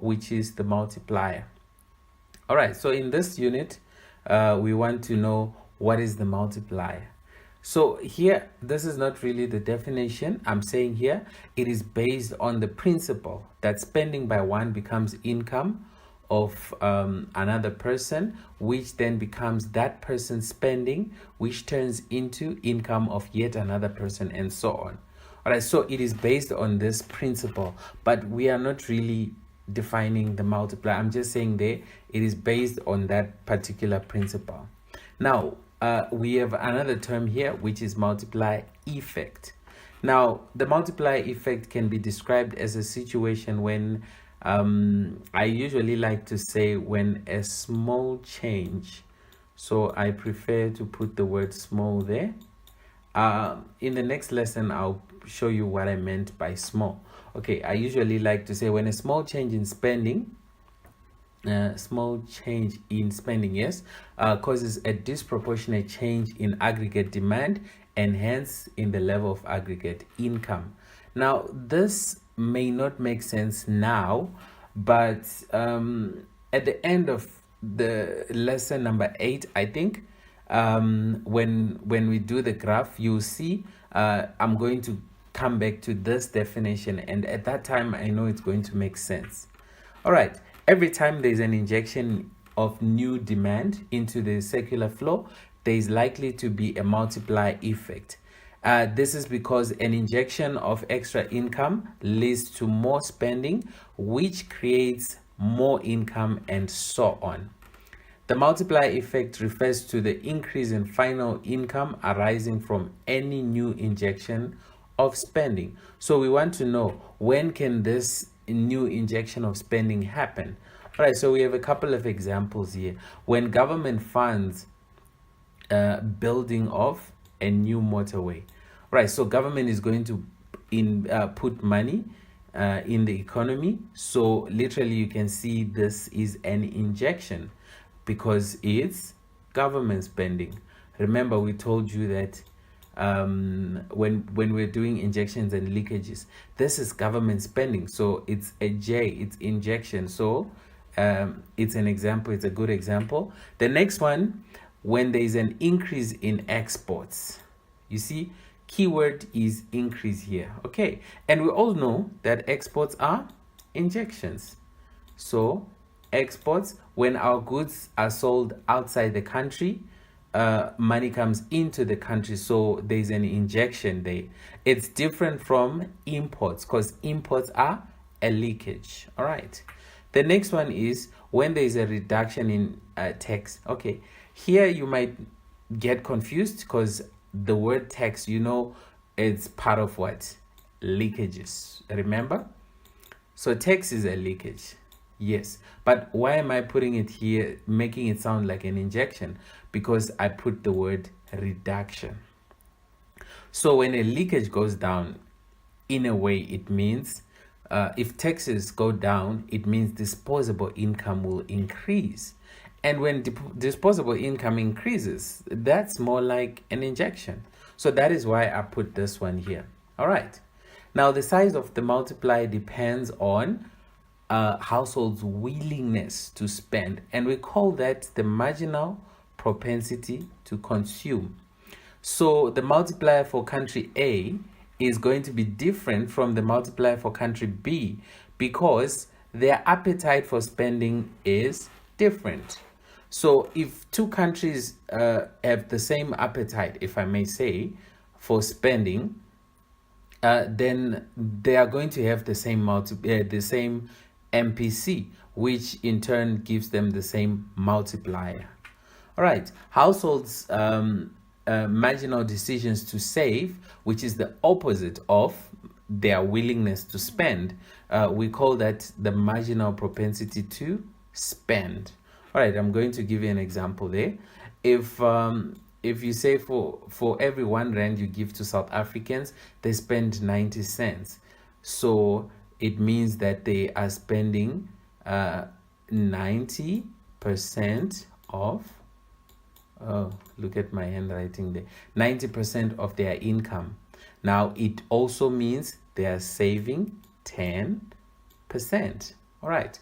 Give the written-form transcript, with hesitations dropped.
4, which is the multiplier. All right, so in this unit, we want to know what is the multiplier. So here, this is not really the definition. I'm saying here, it is based on the principle that spending by one becomes income of another person, which then becomes that person's spending, which turns into income of yet another person, and so on. All right, so it is based on this principle, but we are not really defining the multiplier. I'm just saying there it is based on that particular principle. Now, we have another term here, which is multiplier effect. Now, the multiplier effect can be described as a situation when, I usually like to say when a small change, so I prefer to put the word small there. In the next lesson, I'll show you what I meant by small. Okay, I usually like to say when a small change in spending, yes, causes a disproportionate change in aggregate demand and hence in the level of aggregate income. Now, this may not make sense now, but at the end of the lesson number 8, I think, when we do the graph, you'll see I'm going to come back to this definition, and at that time I know it's going to make sense. All right, every time there's an injection of new demand into the circular flow, there is likely to be a multiplier effect. This is because an injection of extra income leads to more spending, which creates more income, and so on. The multiplier effect refers to the increase in final income arising from any new injection of spending. So we want to know, when can this new injection of spending happen? All right, so we have a couple of examples here. When government funds building of a new motorway. Right, so government is going to put money in the economy. So literally you can see this is an injection because it's government spending. Remember, we told you that when we're doing injections and leakages, this is government spending. So it's a J, it's injection. So it's an example, it's a good example. The next one, when there is an increase in exports. You see, keyword is increase here. Okay, and we all know that exports are injections. So exports, when our goods are sold outside the country, money comes into the country, so there's an injection there. It's different from imports because imports are a leakage. All right, the next one is when there is a reduction in tax. Okay, here you might get confused because the word tax, you know, it's part of what? Leakages, remember? So tax is a leakage, yes. But why am I putting it here, making it sound like an injection? Because I put the word reduction. So when a leakage goes down, in a way, it means if taxes go down, it means disposable income will increase. And when disposable income increases, that's more like an injection. So that is why I put this one here. All right. Now, the size of the multiplier depends on households' willingness to spend. And we call that the marginal propensity to consume. So the multiplier for country A is going to be different from the multiplier for country B because their appetite for spending is different. So if two countries have the same appetite, if I may say, for spending, then they are going to have the same MPC, which in turn gives them the same multiplier. All right, households' marginal decisions to save, which is the opposite of their willingness to spend, we call that the marginal propensity to spend. All right, I'm going to give you an example there. If you say for every R1 you give to South Africans, they spend 90 cents. So it means that they are spending 90% of, oh, look at my handwriting there, 90% of their income. Now, it also means they are saving 10%. All right.